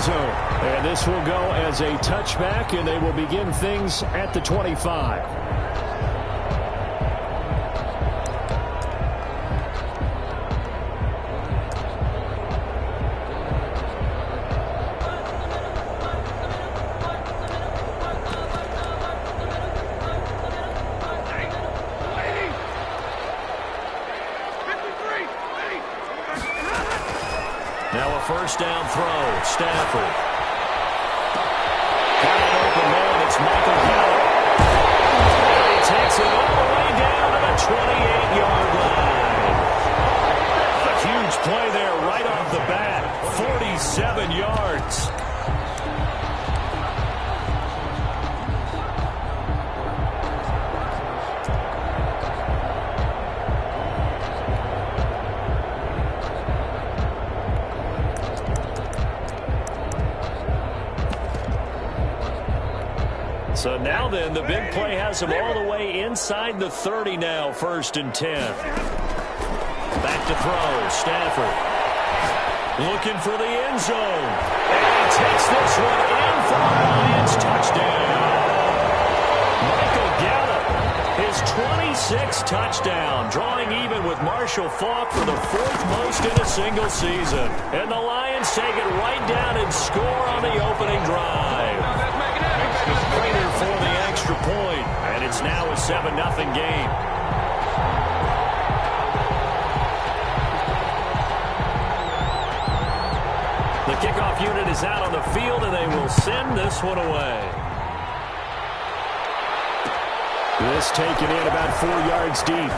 zone. And this will go as a touchback, and they will begin things at the 25. Now a first down throw. Stafford. Got an open man. It's Michael Gallup. And he takes it all the way down to the 28-yard line. A huge play there right off the bat. 47 yards. So now then, the big play has him all the way inside the 30 now, 1st and 10. Back to throw, Stafford. Looking for the end zone. And he takes this one in for the Lions. Touchdown. Michael Gallup, his 26th touchdown, drawing even with Marshall Faulk for the 4th most in a single season. And the Lions take it right down and score on the opening drive. For the extra point, and it's now a 7-0 game. The kickoff unit is out on the field, and they will send this one away. This taken in about 4 yards deep.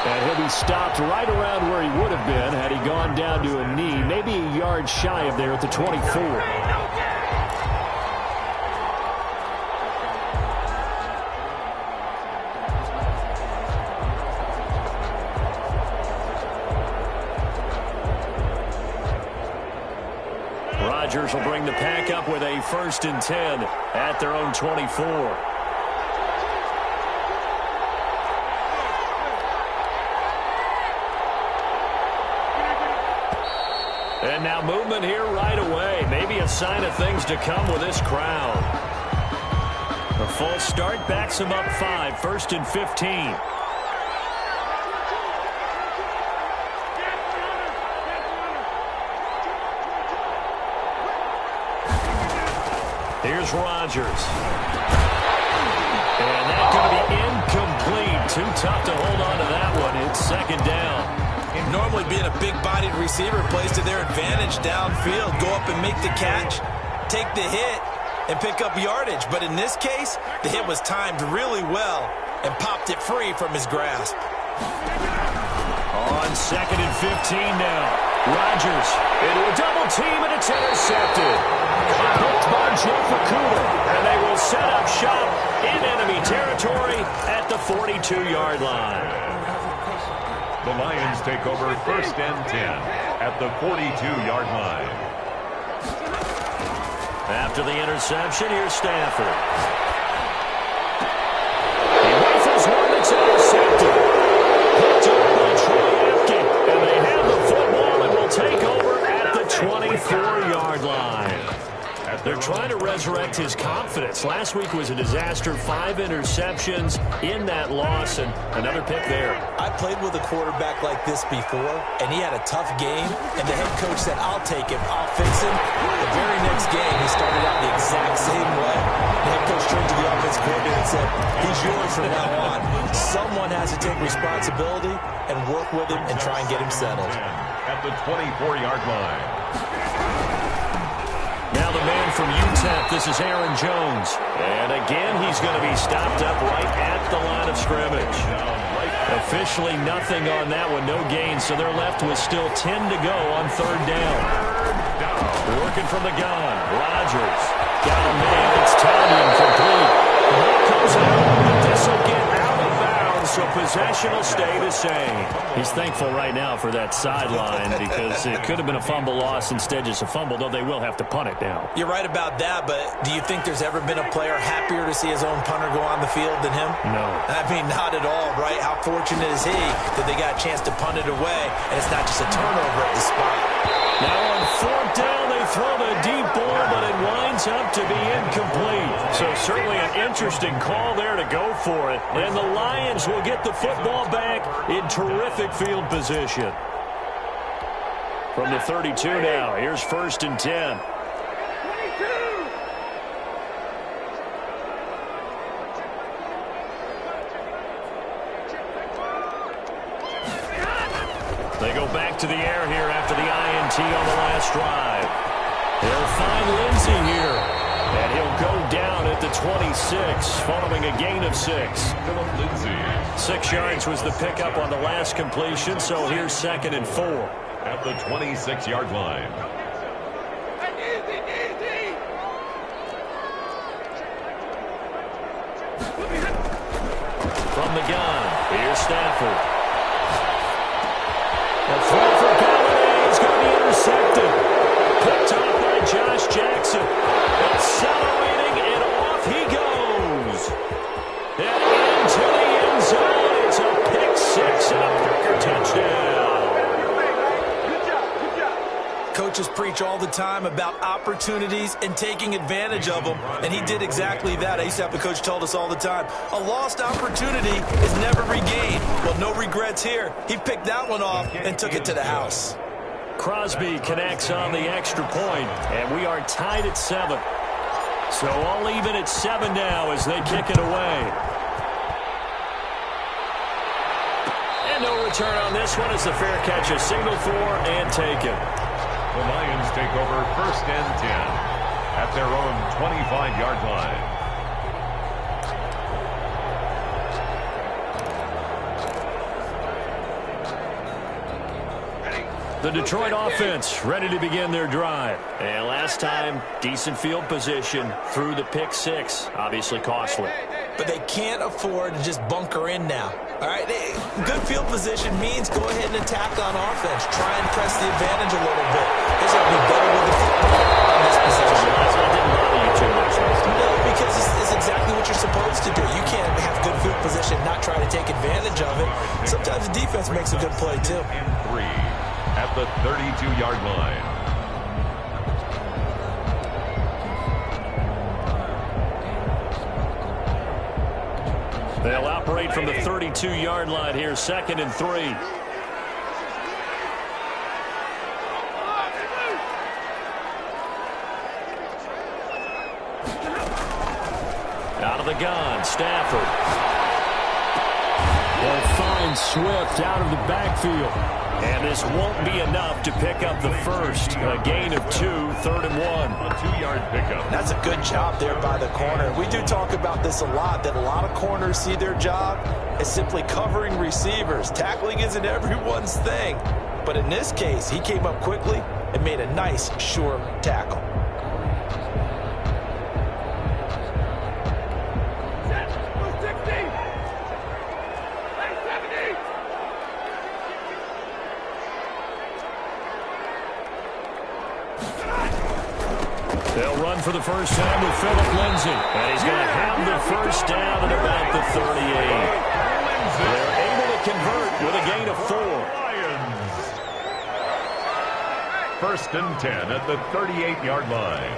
And he'll be stopped right around where he would have been had he gone down to a knee, maybe a yard shy of there at the 24. Rodgers will bring the pack up with a 1st and 10 at their own 24. And now movement here right away. Maybe a sign of things to come with this crowd. A false start backs him up 5, 1st and 15. Here's Rodgers. And that's going to be incomplete. Too tough to hold on to that one. It's 2nd down. Normally being a big-bodied receiver plays to their advantage downfield. Go up and make the catch, take the hit, and pick up yardage. But in this case, the hit was timed really well and popped it free from his grasp. On 2nd and 15 now. Rodgers into a double team, and it's intercepted. Hooked by Jeff Okudah, and they will set up shop in enemy territory at the 42-yard line. The Lions take over 1st and 10 at the 42-yard line. After the interception, here's Stafford. He rifles one that's intercepted. Picked up by Troy Apke, and they have the football and will take over at the 24-yard line. They're trying to resurrect his confidence. Last week was a disaster. 5 interceptions in that loss, and another pick there. I played with a quarterback like this before, and he had a tough game, and the head coach said, I'll take him, I'll fix him. The very next game, he started out the exact same way. The head coach turned to the offensive coordinator and said, he's yours from now on. Someone has to take responsibility and work with him and try and get him settled. At the 24-yard line. Now the man from UTEP, this is Aaron Jones. And again, he's going to be stopped up right at the line of scrimmage. Officially nothing on that one, no gain, so they're left with still 10 to go on 3rd down. Working from the gun, Rodgers. Got a man, it's tied incomplete. The ball comes out, but this will get out of bounds, so possession will stay the same. He's thankful right now for that sideline because it could have been a fumble loss, instead just a fumble, though they will have to punt it now. You're right about that, but do you think there's ever been a player happier to see his own punter go on the field than him? No. I mean, not at all, right? How fortunate is he that they got a chance to punt it away, and it's not just a turnover at the spot. Now on 4th down, they throw up to be incomplete. So certainly an interesting call there to go for it. And the Lions will get the football back in terrific field position. From the 32 now, here's 1st and 10. They go back to the air here after the INT on the last drive. They'll find Lindsey here. And he'll go down at the 26 following a gain of 6. 6 yards was the pickup on the last completion, so here's 2nd and 4. At the 26-yard line. From the gun, here's Stafford. A throw for Galladay is going to be intercepted. Picked off by Josh Jackson. Accelerating, and off he goes. And into the end zone. It's a pick 6 and a Packer touchdown. Coaches preach all the time about opportunities and taking advantage of them, and he did exactly that. I used to have a coach told us all the time, a lost opportunity is never regained. Well, no regrets here. He picked that one off and took it to the house. Crosby connects on the extra point, and we are tied at 7. So all even at 7 now as they kick it away. And no return on this one as the fair catch is signaled for and taken. The Lions take over 1st and 10 at their own 25-yard line. The Detroit offense ready to begin their drive. And last time, decent field position through the pick 6. Obviously costly. But they can't afford to just bunker in now. All right, good field position means go ahead and attack on offense. Try and press the advantage a little bit. They're going to be better with the football on this possession. That didn't bother you too much. No, because it's exactly what you're supposed to do. You can't have good field position, not try to take advantage of it. Sometimes the defense makes a good play, too. And 3 at the 32-yard line. They'll operate from the 32-yard line here, 2nd and 3. Out of the gun, Stafford. They'll find Swift out of the backfield. And this won't be enough to pick up the first. A gain of 2, 3rd and 1. A 2-yard pickup. That's a good job there by the corner. We do talk about this a lot, that a lot of corners see their job as simply covering receivers. Tackling isn't everyone's thing. But in this case, he came up quickly and made a nice, sure tackle. They'll run for the first time with Phillip Lindsay. And he's going to have the first down at about the 38. They're able to convert with a gain of 4. Lions. 1st and 10 at the 38-yard line.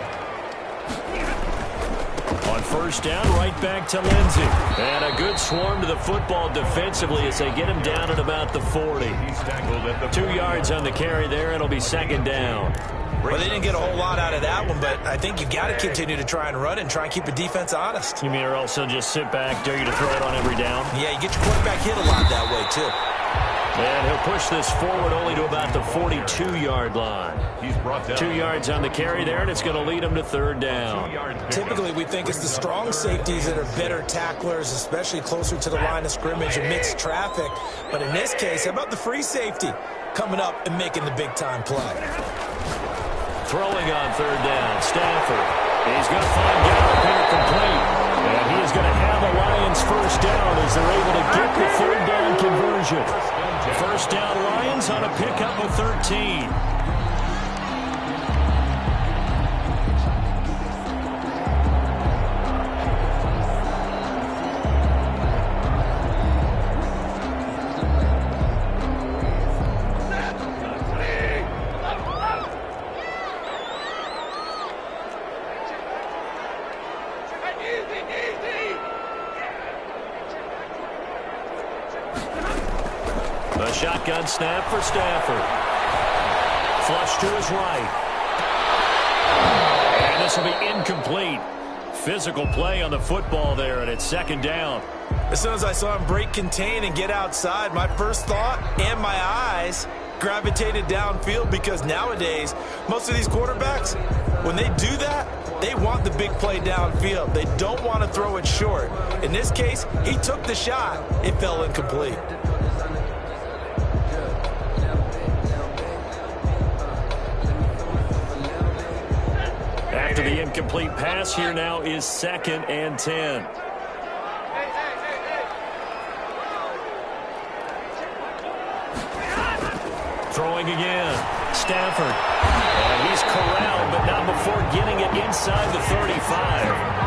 On first down, right back to Lindsay. And a good swarm to the football defensively as they get him down at about the 40. He's tackled at the 2 yards on the carry there. It'll be 2nd down. Well, they didn't get a whole lot out of that one, but I think you got to continue to try and run and try and keep the defense honest. You mean or else he'll just sit back, dare you to throw it on every down? Yeah, you get your quarterback hit a lot that way, too. And he'll push this forward only to about the 42-yard line. He's brought down. 2 yards on the carry there, and it's going to lead him to 3rd down. Typically, we think it's the strong safeties that are better tacklers, especially closer to the line of scrimmage amidst traffic. But in this case, how about the free safety coming up and making the big-time play? Throwing on 3rd down, Stafford. He's going to find Gallup here complete. And he is going to have the Lions first down as they're able to get the 3rd down conversion. First down Lions on a pickup of 13. Shotgun snap for Stafford. Flush to his right. And this will be incomplete. Physical play on the football there, and it's second down. As soon as I saw him break contain and get outside, my first thought and my eyes gravitated downfield, because nowadays, most of these quarterbacks, when they do that, they want the big play downfield. They don't want to throw it short. In this case, he took the shot. It fell incomplete. After the incomplete pass, here now is 2nd and 10. Throwing again. Stafford. And he's corralled, but not before getting it inside the 35.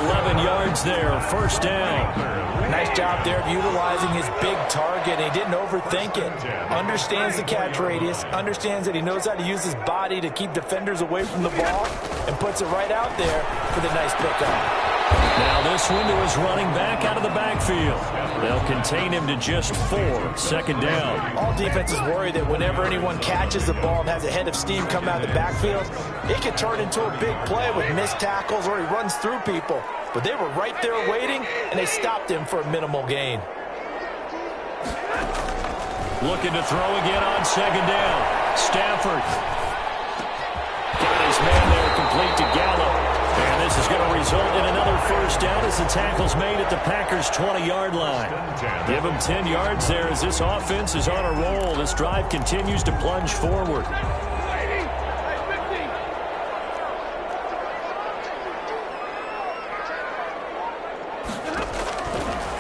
11 yards there, first down. Nice job there of utilizing his big target. He didn't overthink it. Understands the catch radius. Understands that he knows how to use his body to keep defenders away from the ball, and puts it right out there for the nice pickup. Now this window is running back out of the backfield. They'll contain him to just 4, second down. All defenses worry that whenever anyone catches the ball and has a head of steam come out of the backfield, it can turn into a big play with missed tackles or he runs through people. But they were right there waiting, and they stopped him for a minimal gain. Looking to throw again on second down. Stafford. Got his man there, complete to Gallup. And this is going to result in another first down as the tackle's made at the Packers' 20-yard line. Give them 10 yards there as this offense is on a roll. This drive continues to plunge forward.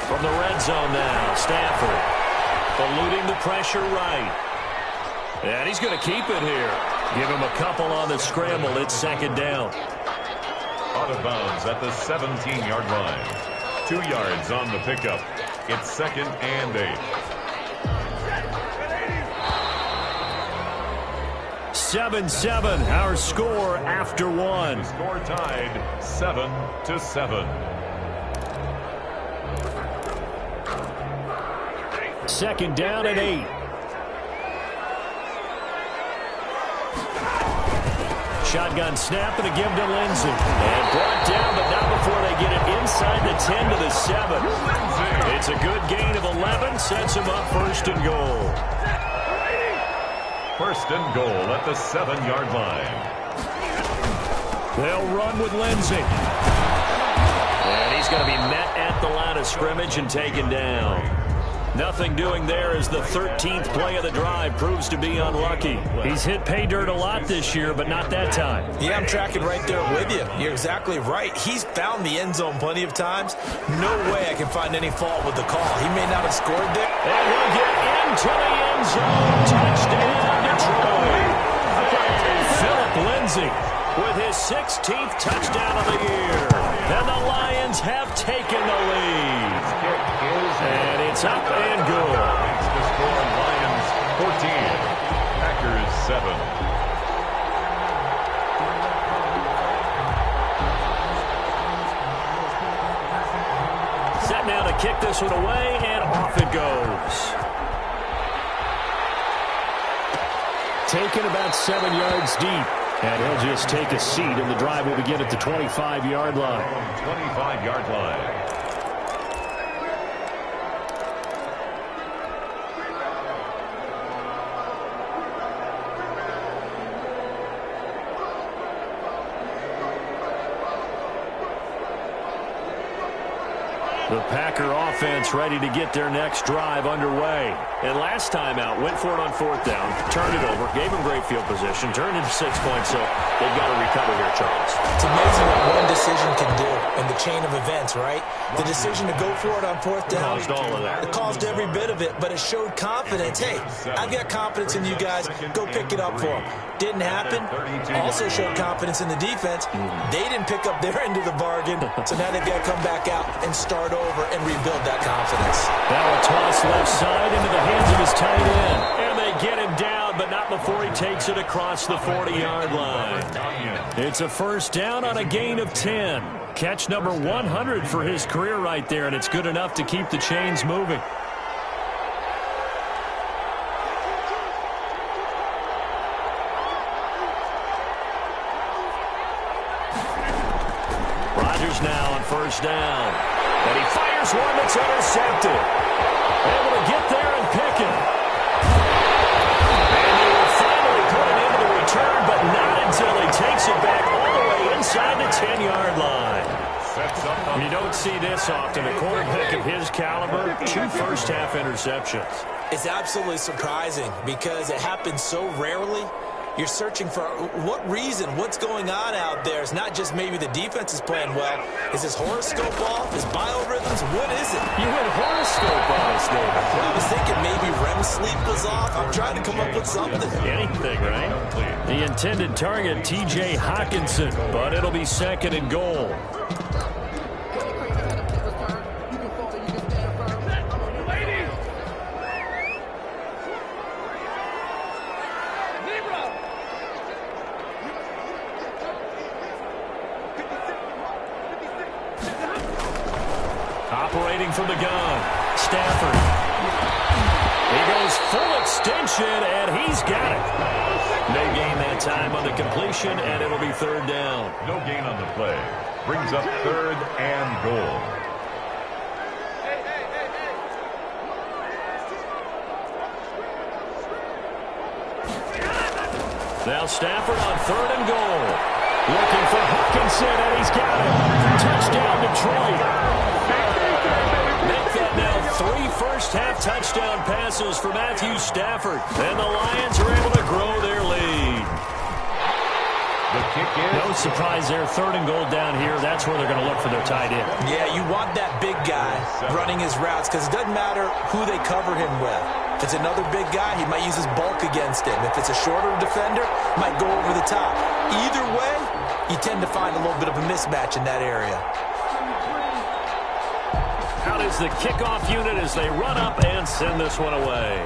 From the red zone now, Stafford eluding the pressure right. And he's going to keep it here. Give him a couple on the scramble. It's second down. Out of bounds at the 17-yard line. 2 yards on the pickup. It's 2nd and 8. 7-7, our score after one. Score tied 7-7. Second down and 8. Shotgun snap and a give to Lindsay. And brought down, but not before they get it inside the 10 to the 7. It's a good gain of 11. Sets him up first and goal. First and goal at the 7-yard line. They'll run with Lindsay. And he's going to be met at the line of scrimmage and taken down. Nothing doing there as the 13th play of the drive proves to be unlucky. He's hit pay dirt a lot this year, but not that time. Yeah, I'm tracking right there with you. You're exactly right. He's found the end zone plenty of times. No way I can find any fault with the call. He may not have scored there. And he'll get into the end zone. Touchdown, Detroit. Philip Lindsay with his 16th touchdown of the year. And the Lions have taken the lead. And it's up and good. The score, Lions 14, Packers 7. Set now to kick this one away, and off it goes. Taken about 7 yards deep. And he'll just take a seat, and the drive will begin at the 25-yard line. 25-yard line. The Packer offense ready to get their next drive underway. And last time out, went for it on 4th down, turned it over, gave them great field position, turned into 6 points, so they've got to recover here, Charles. It's amazing what one decision can do in the chain of events, right? The decision to go for it on 4th down. Caused all of that. It caused every bit of it, but it showed confidence. Hey, I've got confidence in you guys. Go pick it up for them. Didn't happen. Also showed confidence in the defense. They didn't pick up their end of the bargain, so now they've got to come back out and start over and rebuild that confidence. Now a toss left side into the hands of his tight end. And they get him down, but not before he takes it across the 40-yard line. It's a first down on a gain of 10. Catch number 100 for his career right there, and it's good enough to keep the chains moving. Rodgers now on first down. And he fires one that's intercepted. Able to get there and pick it. And they will finally put it into the return, but not until he takes it back all the way inside the 10-yard line. You don't see this often. A quarterback of his caliber, 2 first-half interceptions. It's absolutely surprising because it happens so rarely. You're searching for what reason, what's going on out there. It's not just maybe the defense is playing well. Is his horoscope off? His biorhythms? What is it? You went horoscope on us, David. I was thinking maybe REM sleep was off. I'm trying to come up with something. Anything, right? The intended target, T.J. Hockenson, but it'll be 2nd and goal. Operating from the gun, Stafford. He goes full extension, and he's got it. They gain that time on the completion, and it'll be 3rd down. No gain on the play. Brings up 3rd and goal. Now Stafford on 3rd and goal. Looking for Hockenson, and he's got it. Touchdown, Detroit. Make that now 3 first-half touchdown passes for Matthew Stafford. And the Lions are able to grow their lead. The kick is... No surprise there, 3rd and goal down here. That's where they're going to look for their tight end. Yeah, you want that big guy running his routes because it doesn't matter who they cover him with. If it's another big guy, he might use his bulk against him. If it's a shorter defender, might go over the top. Either way, you tend to find a little bit of a mismatch in that area. Out is the kickoff unit as they run up and send this one away.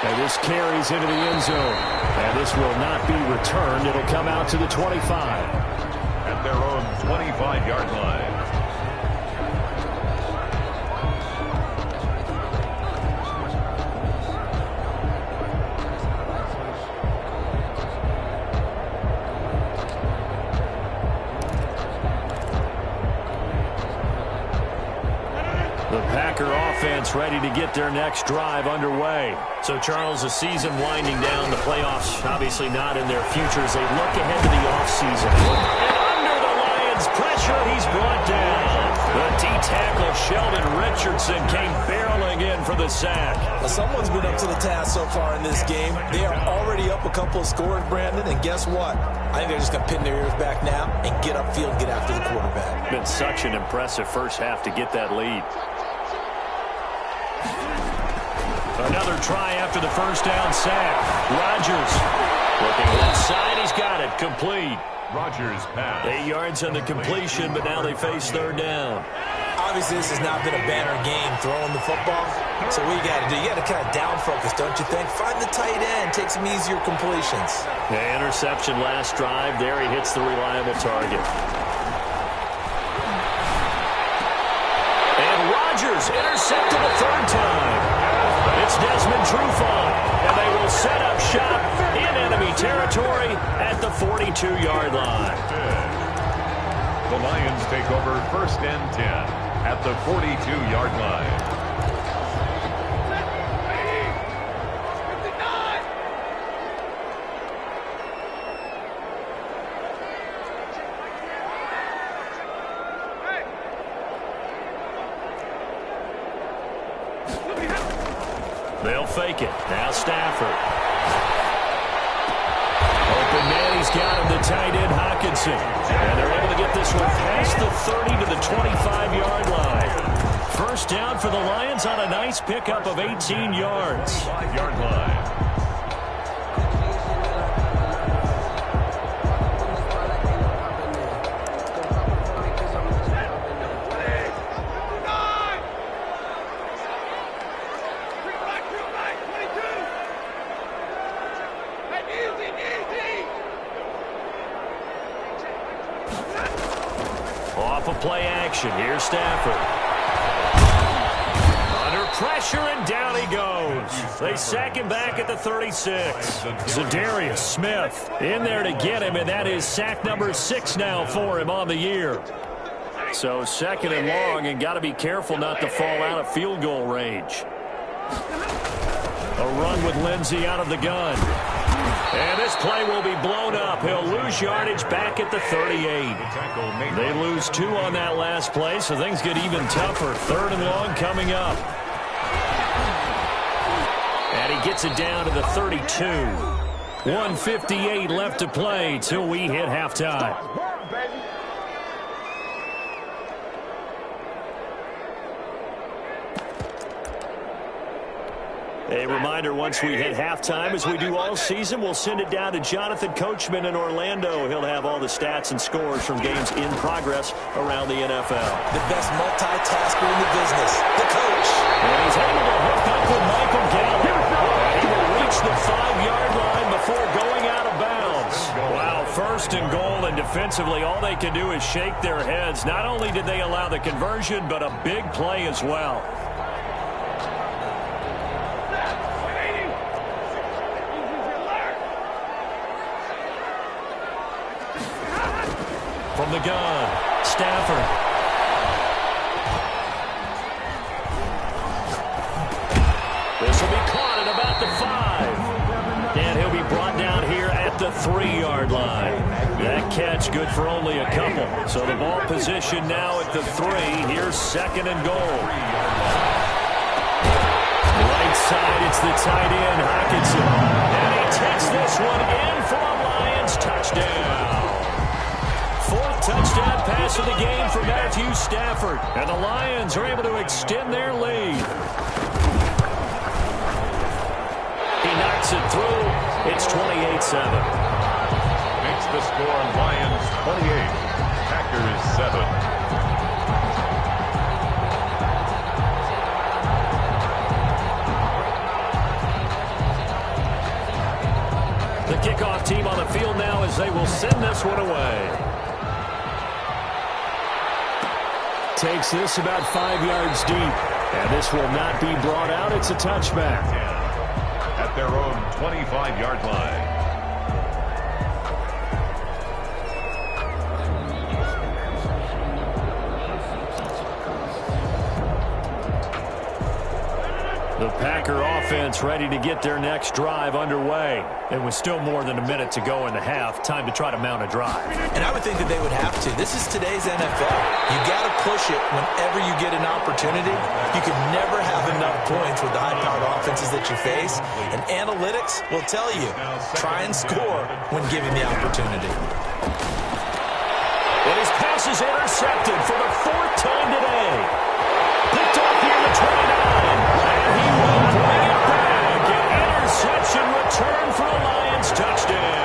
And this carries into the end zone. And this will not be returned. It'll come out to the 25. At their own 25-yard line. The Packer offense ready to get their next drive underway. So, Charles, the season winding down, the playoffs obviously not in their future as they look ahead to the offseason. And under the Lions' pressure, he's brought down. The D-tackle Sheldon Richardson came barreling in for the sack. Well, someone's been up to the task so far in this game. They are already up a couple of scores, Brandon, and guess what? I think they're just going to pin their ears back now and get upfield and get after the quarterback. Been such an impressive first half to get that lead. Another try after the first down sack. Rodgers looking left side. He's got it. Complete. Rodgers pass. 8 yards on the completion, but now they face 3rd down. Obviously, this has not been a banner game throwing the football. So what you got to do, you got to kind of down focus, don't you think? Find the tight end. Take some easier completions. The interception last drive. There he hits the reliable target. And Rodgers intercepted the 3rd time. It's Desmond Trufant, and they will set up shop in enemy territory at the 42-yard line. The Lions take over 1st and 10 at the 42-yard line. They'll fake it. Now Stafford. Open man, he's got him, the tight end, Hockenson. And they're able to get this one past the 30 to the 25-yard line. First down for the Lions on a nice pickup of 18 yards. 5-yard line. Off of play action. Here's Stafford. Under pressure, and down he goes. They sack him back at the 36. Za'Darius Smith in there to get him, and that is sack number 6 now for him on the year. So second and long, and got to be careful not to fall out of field goal range. A run with Lindsey out of the gun. And this play will be blown up. He'll lose yardage back at the 38. They lose 2 on that last play, so things get even tougher. Third and long coming up. And he gets it down to the 32. 1:58 left to play till we hit halftime. A reminder, once we hit halftime, as we do all season, we'll send it down to Jonathan Coachman in Orlando. He'll have all the stats and scores from games in progress around the NFL. The best multitasker in the business, the coach. And he's able to hook up with Michael Gallup. He will reach the 5-yard line before going out of bounds. Wow, first and goal, and defensively, all they can do is shake their heads. Not only did they allow the conversion, but a big play as well. From the gun, Stafford. This will be caught at about the 5. And he'll be brought down here at the 3-yard line. That catch good for only a couple. So the ball position now at the 3. Here's second and goal. Right side, it's the tight end, Hockenson. And he takes this one in for a Lions touchdown. Fourth touchdown pass of the game for Matthew Stafford. And the Lions are able to extend their lead. He knocks it through. It's 28-7. Makes the score Lions 28, Packers 7. The kickoff team on the field now as they will send this one away. Takes this about 5 yards deep. And this will not be brought out. It's a touchback. At their own 25-yard line. The Packer offense ready to get their next drive underway. It was still more than a minute to go in the half. Time to try to mount a drive. And I would think that they would have to. This is today's NFL. You got to push it whenever you get an opportunity. You can never have enough points with the high-powered offenses that you face. And analytics will tell you, try and score when given the opportunity. And his pass is intercepted for the 4th time today. Picked off here to 29. And he will bring it back. An interception return for a Lions touchdown.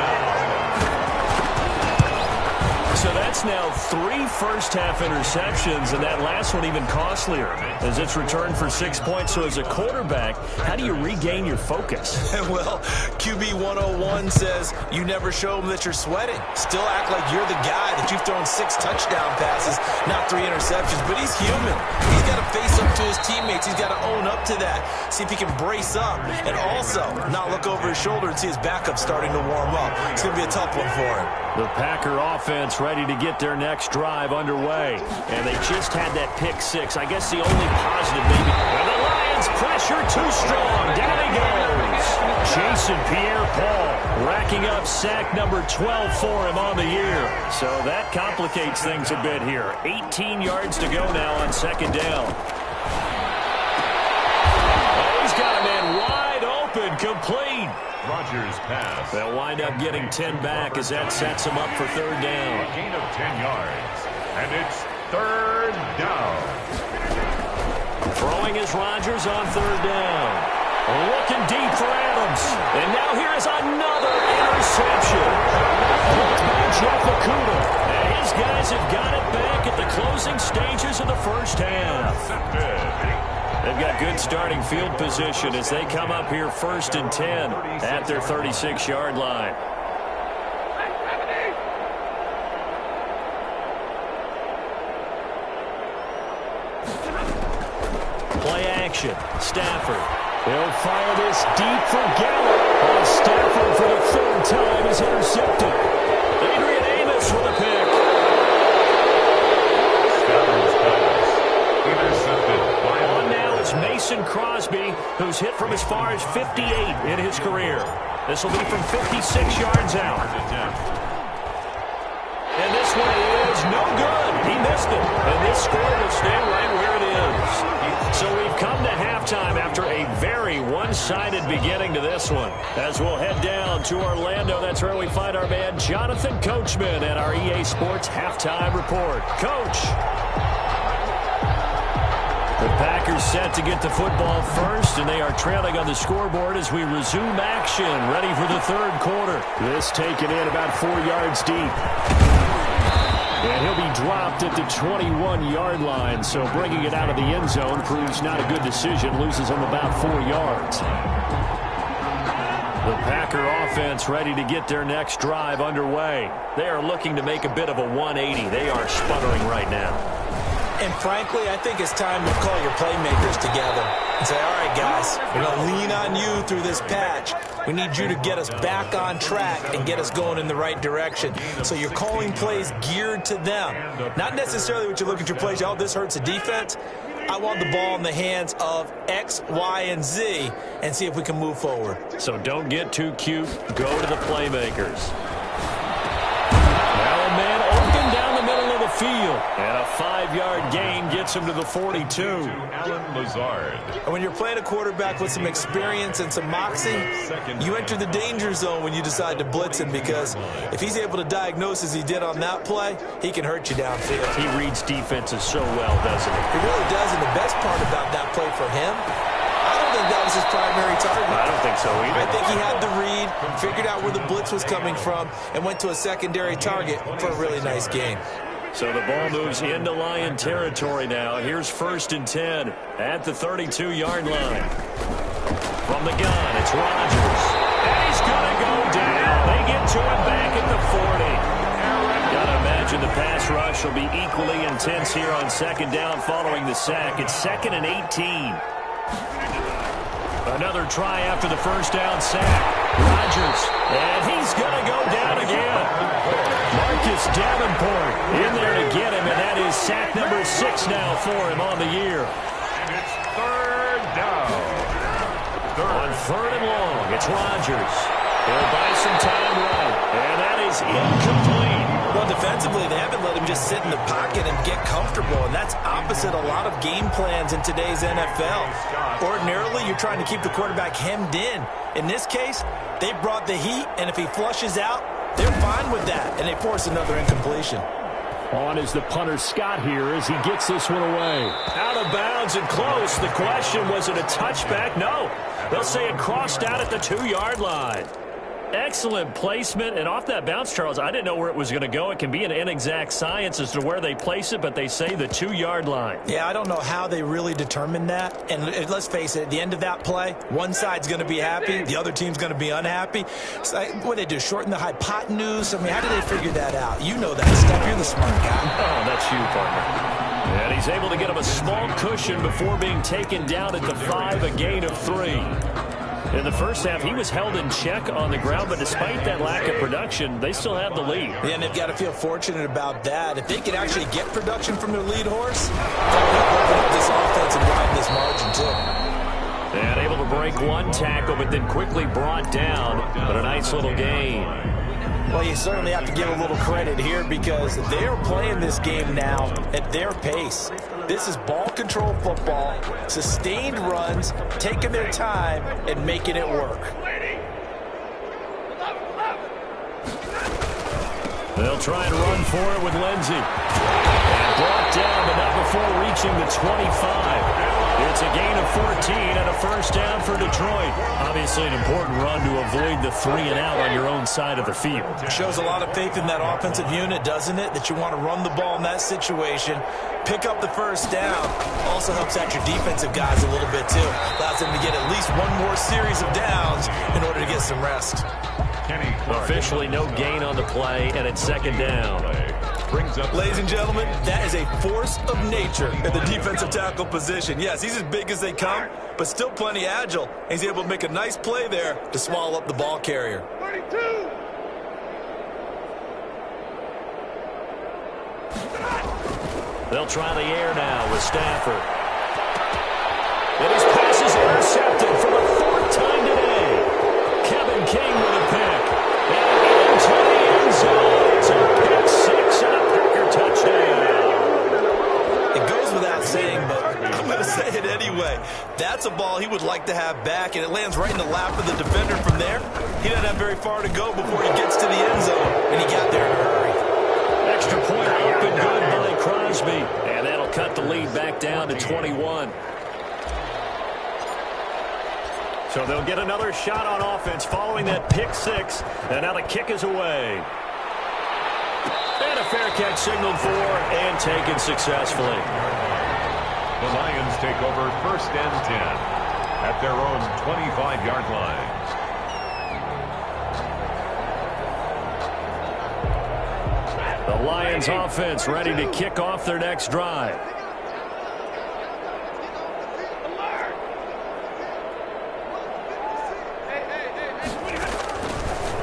So that's now 3 first-half interceptions, and that last one even costlier as it's returned for 6 points. So as a quarterback, how do you regain your focus? Well, QB 101 says you never show them that you're sweating. Still act like you're the guy that you've thrown 6 touchdown passes, not 3 interceptions. But he's human. He's got to face up to his teammates. He's got to own up to that. See if he can brace up and also not look over his shoulder and see his backup starting to warm up. It's going to be a tough one for him. The Packer offense ready to get their next drive underway. And they just had that pick 6. I guess the only positive maybe. And the Lions pressure too strong. Down he goes. Jason Pierre-Paul racking up sack number 12 for him on the year. So that complicates things a bit here. 18 yards to go now on second down. Oh, he's got a man wide open, complete. Rodgers pass. They'll wind up getting 10 back as that sets them up for third down. A gain of 10 yards. And it's third down. Throwing is Rodgers on third down. Looking deep for Adams. And now here is another interception. Hooked by Jeff Okudah. And his guys have got it back at the closing stages of the first half. They've got good starting field position as they come up here 1st and 10 at their 36-yard line. Play action. Stafford. They'll fire this deep for Gallup. Stafford for the third time is intercepted. Adrian Amos with a pick. Stafford's pass intercepted. On now is Mason Crosby, who's hit from as far as 58 in his career. This will be from 56 yards out. And this one is no good. He missed it. And this score will stay right where it is. So we've come to halftime after a very one-sided beginning to this one. As we'll head down to Orlando, that's where we find our man Jonathan Coachman at our EA Sports Halftime Report. Coach. The Packers set to get the football first, and they are trailing on the scoreboard as we resume action, ready for the third quarter. This taken in about 4 yards deep. And he'll be dropped at the 21-yard line, so bringing it out of the end zone proves not a good decision. Loses him about 4 yards. The Packer offense ready to get their next drive underway. They are looking to make a bit of a 180. They are sputtering right now. And frankly, I think it's time to call your playmakers together and say, all right, guys, we're going to lean on you through this patch. We need you to get us back on track and get us going in the right direction. So you're calling plays geared to them. Not necessarily what you look at your plays, oh, this hurts the defense. I want the ball in the hands of X, Y, and Z and see if we can move forward. So don't get too cute. Go to the playmakers. Now a man open down the middle of the field. And a 5-yard gain gets him to the 42. Allen Lazard. And when you're playing a quarterback with some experience and some moxie, you enter the danger zone when you decide to blitz him, because if he's able to diagnose as he did on that play, he can hurt you downfield. He reads defenses so well, doesn't he? He really does, and the best part about that play for him, I don't think that was his primary target. I don't think so either. I think he had the read, figured out where the blitz was coming from, and went to a secondary target for a really nice gain. So the ball moves into Lion territory now. Here's 1st and 10 at the 32-yard line. From the gun, it's Rodgers. And he's going to go down. They get to him back at the 40. Got to imagine the pass rush will be equally intense here on 2nd down following the sack. It's 2nd and 18. Another try after the 1st down sack. Rodgers, and he's going to go down again. Marcus Davenport in there to get him, and that is sack number 6 now for him on the year. And it's 3rd down. On 3rd and long, it's Rodgers. He'll buy some time right, and that is incomplete. Well, defensively, they haven't let him just sit in the pocket and get comfortable, and that's opposite a lot of game plans in today's NFL. Ordinarily, you're trying to keep the quarterback hemmed in. In this case, they brought the heat, and if he flushes out, they're fine with that, and they force another incompletion. On is the punter Scott here as he gets this one away. Out of bounds and close. The question, was it a touchback? No. They'll say it crossed out at the 2-yard line. Excellent placement, and off that bounce, Charles, I didn't know where it was going to go. It can be an inexact science as to where they place it, but they say the 2-yard line. Yeah, I don't know how they really determined that. And let's face it, at the end of that play, one side's going to be happy, the other team's going to be unhappy. So, what did they do, shorten the hypotenuse? I mean, how did they figure that out? You know that stuff. You're the smart guy. Oh, that's you, partner. And he's able to get him a small cushion before being taken down at the 5, a gain of 3. In the 1st half, he was held in check on the ground, but despite that lack of production, they still have the lead. Yeah, and they've got to feel fortunate about that. If they could actually get production from their lead horse, that would help open up this offense and drive this margin, too. And able to break one tackle, but then quickly brought down, but a nice little gain. Well, you certainly have to give a little credit here because they're playing this game now at their pace. This is ball control football, sustained runs, taking their time and making it work. They'll try and run for it with Lindsey. And brought down, but not before reaching the 25. It's a gain of 14 and a 1st down for Detroit. Obviously an important run to avoid the 3-and-out on your own side of the field. It shows a lot of faith in that offensive unit, doesn't it? That you want to run the ball in that situation, pick up the 1st down. Also helps out your defensive guys a little bit, too. Allows them to get at least one more series of downs in order to get some rest. Officially no gain on the play, and it's 2nd down. brings up... Ladies and gentlemen, that is a force of nature at the defensive tackle position. Yes, he's as big as they come, but still plenty agile. He's able to make a nice play there to swallow up the ball carrier. 32. They'll try the air now with Stafford. And his pass is intercepted for the fourth time today. Kevin King with a pick. And into the end zone. It's a pick six and a Packer touchdown. It goes without saying, but I'm going to say it anyway. That's a ball he would like to have back, and it lands right in the lap of the defender from there. He doesn't have very far to go before he gets to the end zone, and he got there in a hurry. Extra point up and good by Crosby. And that'll cut the lead back down to 21. So they'll get another shot on offense following that pick six. And now the kick is away. And a fair catch signaled for and taken successfully. The Lions take over 1st and 10 at their own 25-yard line. The Lions offense ready to kick off their next drive.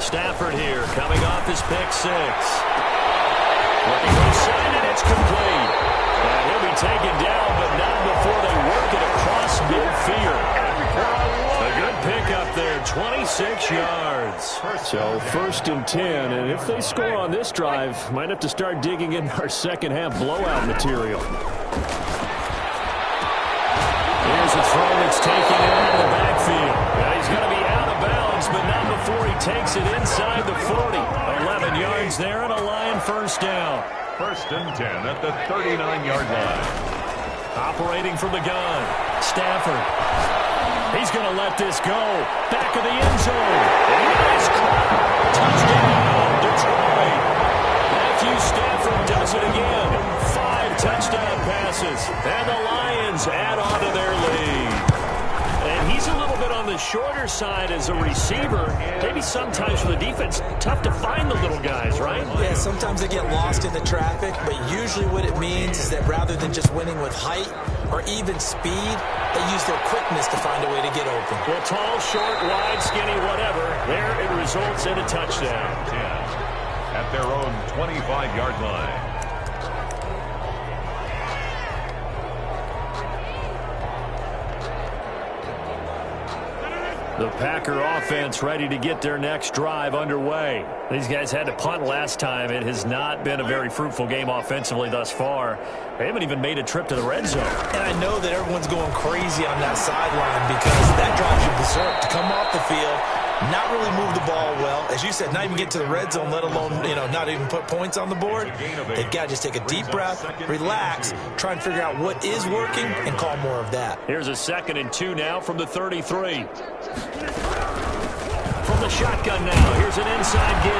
Stafford here coming off his pick six. Looking inside, and it's complete. And he'll be taken down, but not before they work it across midfield. A good pickup there, 26 yards. So 1st and 10, and if they score on this drive, might have to start digging in our second half blowout material. Here's a throw that's taken out of the backfield. Now he's going to be out of bounds, but not before he takes it inside the 40. 11 yards there and a Lion first down. 1st and 10 at the 39-yard line. Operating from the gun, Stafford. He's going to let this go. Back of the end zone. Nice caught. Touchdown, Detroit. Matthew Stafford does it again. 5 touchdown passes. And the Lions add on to their lead. And he's a little bit on the shorter side as a receiver. Maybe sometimes for the defense, tough to find the little guys, right? Yeah, sometimes they get lost in the traffic, but usually what it means is that rather than just winning with height or even speed, they use their quickness to find a way to get open. Well, tall, short, wide, skinny, whatever. There it results in a touchdown. 10 at their own 25-yard line. The Packer offense ready to get their next drive underway. These guys had to punt last time. It has not been a very fruitful game offensively thus far. They haven't even made a trip to the red zone. And I know that everyone's going crazy on that sideline because that drives you berserk to come off the field, not really move the ball well. As you said, not even get to the red zone, let alone, not even put points on the board. They've got to just take a deep breath, relax, try and figure out what is working, and call more of that. Here's a 2nd and 2 now from the 33. From the shotgun now, here's an inside give.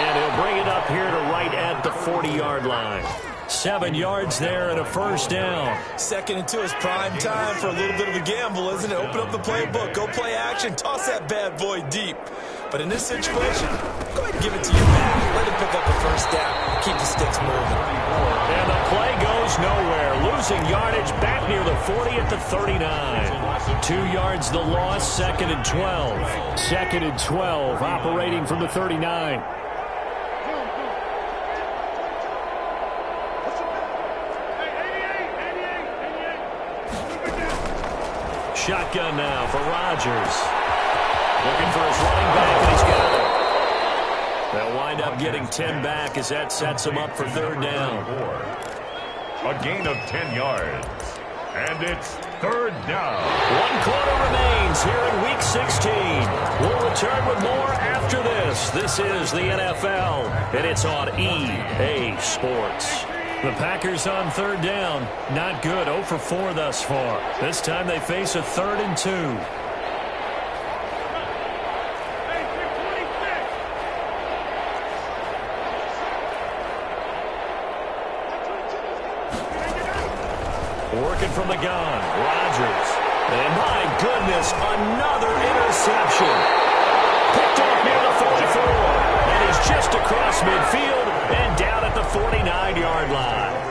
And he'll bring it up here to right at the 40-yard line. 7 yards there and a first down. 2nd and 2 is prime time for a little bit of a gamble, isn't it? Open up the playbook, go play action, toss that bad boy deep. But in this situation, go ahead and give it to your back. Let him pick up the first down, keep the sticks moving. And the play goes nowhere. Losing yardage back near the 40 at the 39. 2 yards the loss, 2nd and 12. 2nd and 12, operating from the 39. Shotgun now for Rodgers. Looking for his running back, and he's got it. They'll wind up getting 10 back as that sets him up for 3rd down. A gain of 10 yards. And it's 3rd down. 1 quarter remains here in Week 16. We'll return with more after this. This is the NFL, and it's on EA Sports. The Packers on 3rd down. Not good. 0 for 4 thus far. This time they face a 3rd and 2. Working from the gun, Rodgers. And my goodness, another interception. Picked off near the 44. And he's just across midfield. And down at the 49-yard line.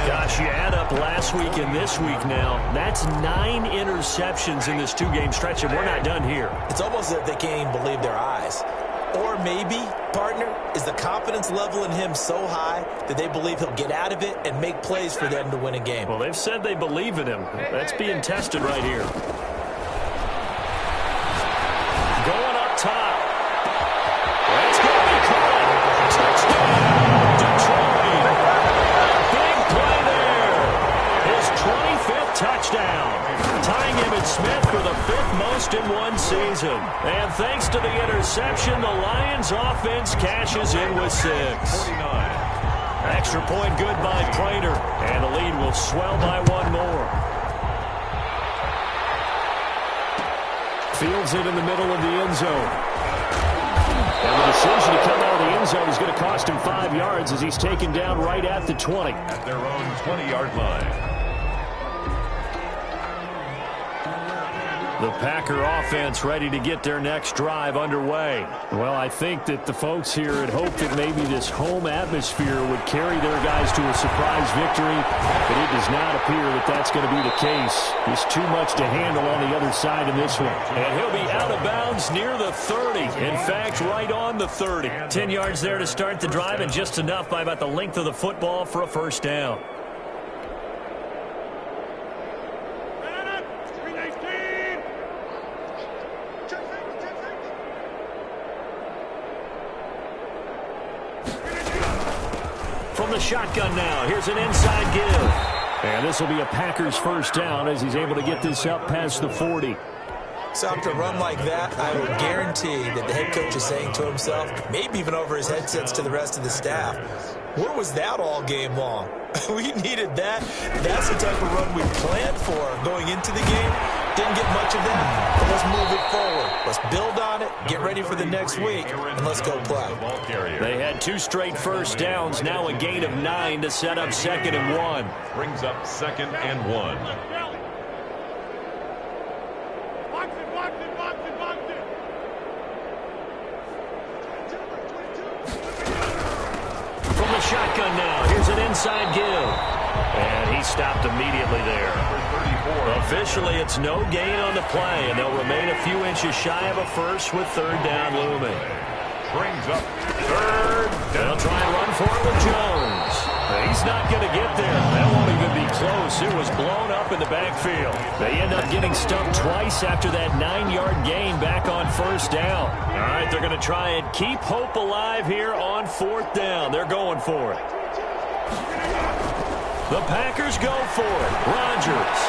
Gosh, you add up last week and this week now, that's 9 interceptions in this 2-game stretch, and we're not done here. It's almost as if they can't even believe their eyes. Or maybe, partner, is the confidence level in him so high that they believe he'll get out of it and make plays for them to win a game. Well, they've said they believe in him. That's being tested right here. Going up top. That's going to be caught. Touchdown, Detroit. Big play there. His 25th touchdown. Tying Emmitt Smith for the 5th most in one season. And thanks to the interception, the Lions offense cashes in with 6. 49. Extra point good by Prater. And the lead will swell by 1 more. Fields it in the middle of the end zone. And the decision to come out of the end zone is going to cost him 5 yards as he's taken down right at the 20. At their own 20-yard line. The Packer offense ready to get their next drive underway. Well, I think that the folks here had hoped that maybe this home atmosphere would carry their guys to a surprise victory, but it does not appear that that's going to be the case. There's too much to handle on the other side in this one. And he'll be out of bounds near the 30. In fact, right on the 30. 10 yards there to start the drive, and just enough by about the length of the football for a first down. From the shotgun now, here's an inside give. And this will be a Packers first down as he's able to get this up past the 40. So after a run like that, I would guarantee that the head coach is saying to himself, maybe even over his headsets to the rest of the staff, where was that all game long? We needed that. That's the type of run we planned for going into the game. Didn't get much of that, but let's move it forward. Let's build on it, get ready for the next week, and let's go play. They had 2 straight first downs, now a gain of 9 to set up 2nd and 1. Brings up 2nd and 1. From the shotgun now, here's an inside give. And he stopped immediately there. Officially, it's no gain on the play, and they'll remain a few inches shy of a first with 3rd down looming. Brings up 3rd down. They'll try and run for it with Jones. He's not going to get there. That won't even be close. It was blown up in the backfield. They end up getting stumped twice after that 9-yard gain back on 1st down. All right, they're going to try and keep hope alive here on 4th down. They're going for it. The Packers go for it. Rodgers.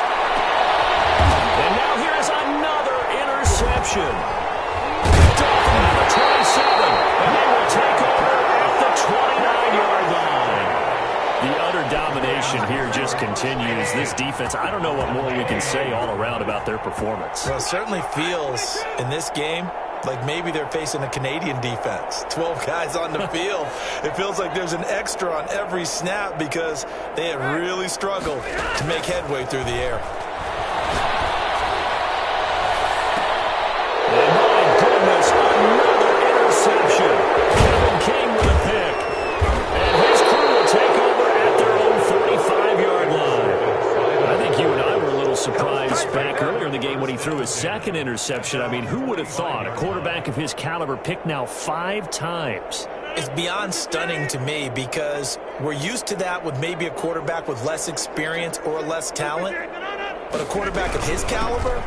And now here is another interception. Picked off around the 27. And they will take over at the 29-yard line. The utter domination here just continues. This defense, I don't know what more we can say all around about their performance. Well, it certainly feels in this game like maybe they're facing a Canadian defense. 12 guys on the field. It feels like there's an extra on every snap because they have really struggled to make headway through the air. And my goodness, another interception. Kevin King with a pick. And his crew will take over at their own 45-yard line. I think you and I were a little surprised back earlier in the game when he threw his 2nd interception. I mean, who would have thought a quarterback of his caliber picked now 5 times? It's beyond stunning to me because we're used to that with maybe a quarterback with less experience or less talent. But a quarterback of his caliber,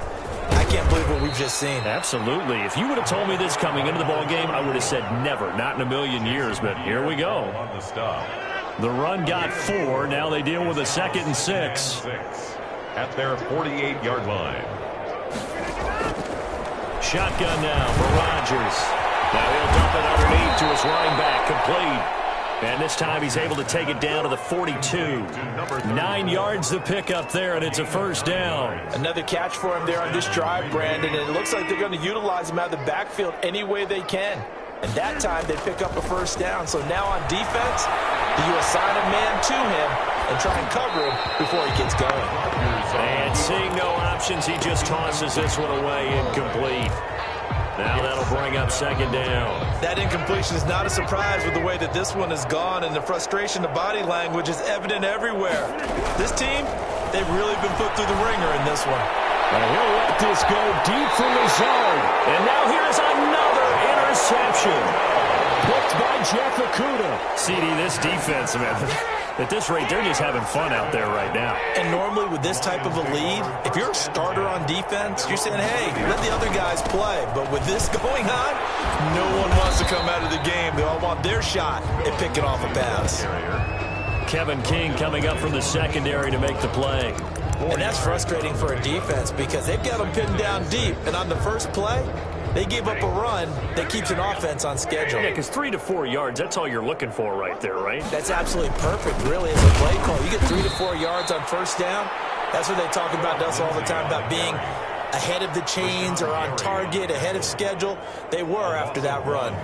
I can't believe what we've just seen. Absolutely. If you would have told me this coming into the ball game, I would have said never, not in a million years. But here we go. On the stop. The run got 4. Now they deal with a 2nd and 6. At their 48-yard line. Shotgun now for Rodgers. Now he'll dump it underneath to his running back, complete. And this time he's able to take it down to the 42. 9 yards to pick up there, and it's a first down. Another catch for him there on this drive, Brandon, and it looks like they're going to utilize him out of the backfield any way they can. And that time they pick up a first down. So now on defense, do you assign a man to him and try and cover him before he gets going? And seeing no options, he just tosses this one away incomplete. Now that'll bring up second down. That incompletion is not a surprise with the way that this one has gone, and the frustration, the body language is evident everywhere. This team, they've really been put through the ringer in this one. And he'll let this go deep from the zone. And now here's another interception. Picked by Jeff Okudah. CD, this defense, man, at this rate, they're just having fun out there right now. And normally with this type of a lead, if you're a starter on defense, you're saying, hey, let the other guys play. But with this going on, no one wants to come out of the game. They all want their shot at picking off a pass. Kevin King coming up from the secondary to make the play. And that's frustrating for a defense because they've got them pinned down deep. And on the first play, they give up a run that keeps an offense on schedule. Yeah, because 3 to 4 yards, that's all you're looking for right there, right? That's absolutely perfect, really, as a play call. You get 3 to 4 yards on first down. That's what they talk about to us all the time, about being ahead of the chains or on target, ahead of schedule. They were after that run.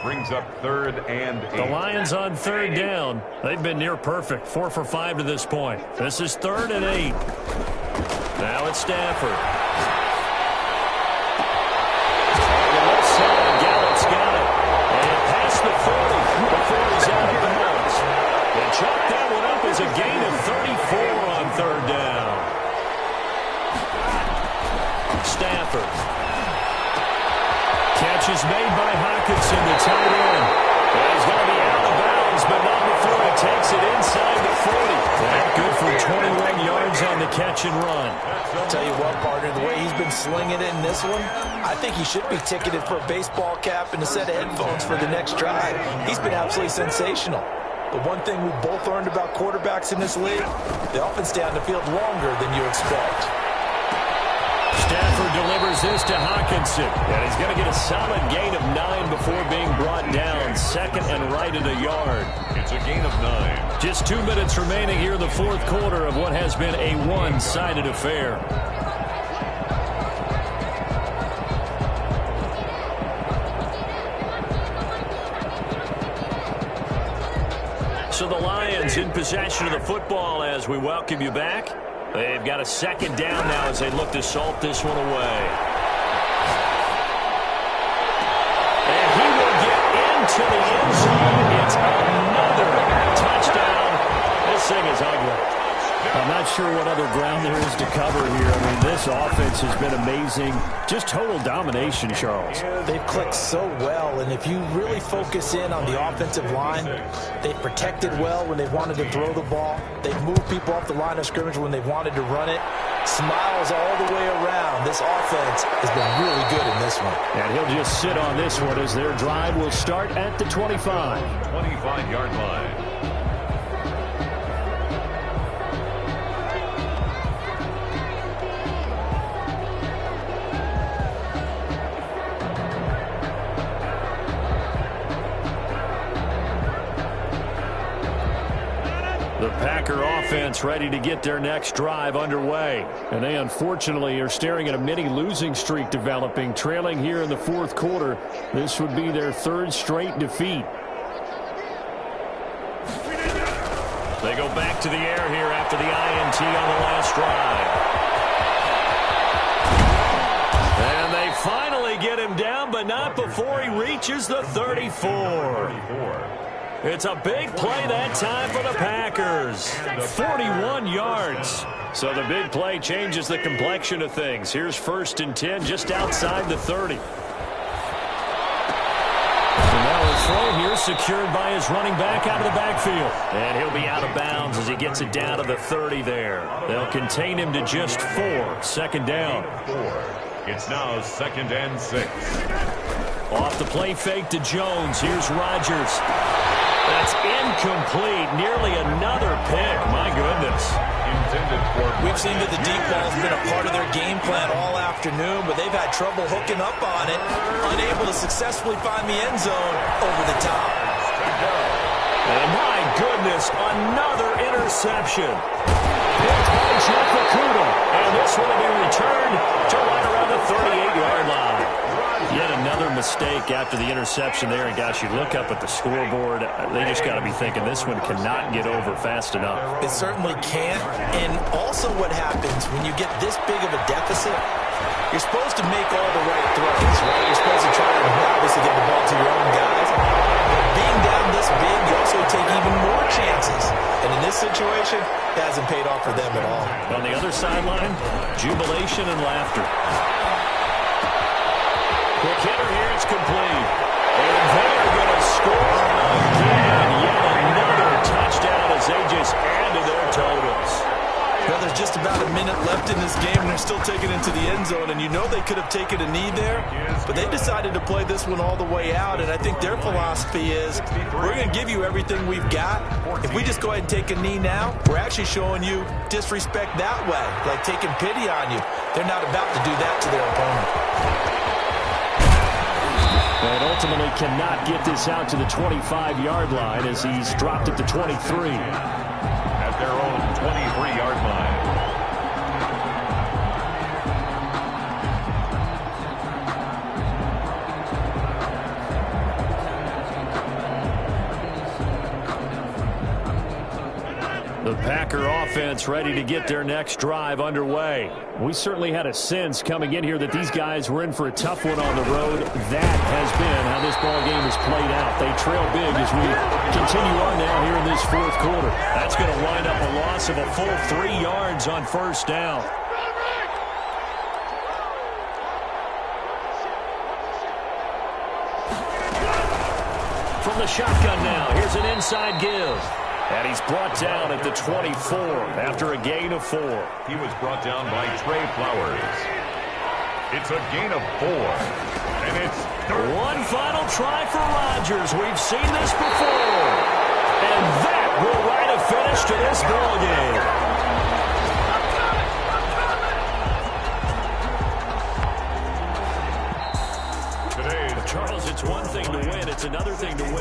Brings up 3rd and 8. The Lions on 3rd down. They've been near perfect, 4 for 5 to this point. This is 3rd and 8. Now it's Stafford. Gallup's got it. And past the 40 before he's out of bounds. And chalk that one up as a gain of 34 on 3rd down. Stafford. Catch is made by Hockenson, the tight end. And he's going to be out of bounds, but not before he takes it inside the 40. That good for 21 yards on the catch and run. I'll tell you what, partner, the way he's been slinging it in this one, I think he should be ticketed for a baseball cap and a set of headphones for the next drive. He's been absolutely sensational. But one thing we've both learned about quarterbacks in this league, they often stay on the field longer than you expect. Stafford delivers this to Hockenson. And he's going to get a solid gain of 9 before being brought down. 2nd and right at a yard. It's a gain of 9. Just 2 minutes remaining here in the 4th quarter of what has been a one-sided affair. So the Lions in possession of the football as we welcome you back. They've got a 2nd down now as they look to salt this one away. And he will get into the end zone. It's another touchdown. This thing is ugly. I'm not sure what other ground there is to cover here. I mean, this offense has been amazing. Just total domination, Charles. They've clicked so well, and if you really focus in on the offensive line, they've protected well when they've wanted to throw the ball. They've moved people off the line of scrimmage when they've wanted to run it. Smiles all the way around. This offense has been really good in this one. And he'll just sit on this one as their drive will start at the 25. 25-yard line. The Packer offense ready to get their next drive underway. And they unfortunately are staring at a mini losing streak developing, trailing here in the 4th quarter. This would be their 3rd straight defeat. They go back to the air here after the INT on the last drive. And they finally get him down, but not before he reaches the 34. It's a big play that time for the Packers. 41 yards. So the big play changes the complexion of things. Here's 1st and 10 just outside the 30. And now a throw here secured by his running back out of the backfield. And he'll be out of bounds as he gets it down to the 30 there. They'll contain him to just 4. 2nd down. It's now 2nd and 6. Off the play fake to Jones. Here's Rodgers. That's incomplete. Nearly another pick. My goodness. We've seen that the deep ball's been a part of their game plan all afternoon, but they've had trouble hooking up on it, unable to successfully find the end zone over the top. And my goodness, another interception. Picked by Jeff Okudah. And this one will be returned to right around the 38-yard line. Yet another mistake after the interception there. And, gosh, you look up at the scoreboard. They just got to be thinking this one cannot get over fast enough. It certainly can't. And also what happens when you get this big of a deficit, You're supposed to make all the right throws, right? You're supposed to try to obviously get the ball to your own guys. But being down this big, you also take even more chances. And in this situation, it hasn't paid off for them at all. On the other sideline, jubilation and laughter. Quick hitter here, it's complete. And they're going to score again. Yet another touchdown as they just add to their totals. Well, there's just about a minute left in this game, and they're still taking it to the end zone. And you know they could have taken a knee there, but they decided to play this one all the way out. And I think their philosophy is, we're going to give you everything we've got. If we just go ahead and take a knee now, we're actually showing you disrespect that way, like taking pity on you. They're not about to do that to their opponent. And ultimately cannot get this out to the 25-yard line as he's dropped at the 23. At their own 23-yard line. The Packer offense ready to get their next drive underway. We certainly had a sense coming in here that these guys were in for a tough one on the road. That has been how this ball game has played out. They trail big as we continue on now here in this fourth quarter. That's going to wind up a loss of a full 3 yards on first down. From the shotgun now, here's an inside give. And he's brought down at the 24 after a gain of 4. He was brought down by Trey Flowers. It's a gain of 4. And it's one final try for Rodgers. We've seen this before. And that will write a finish to this ball game. Charles, it's one thing to win. It's another thing to win.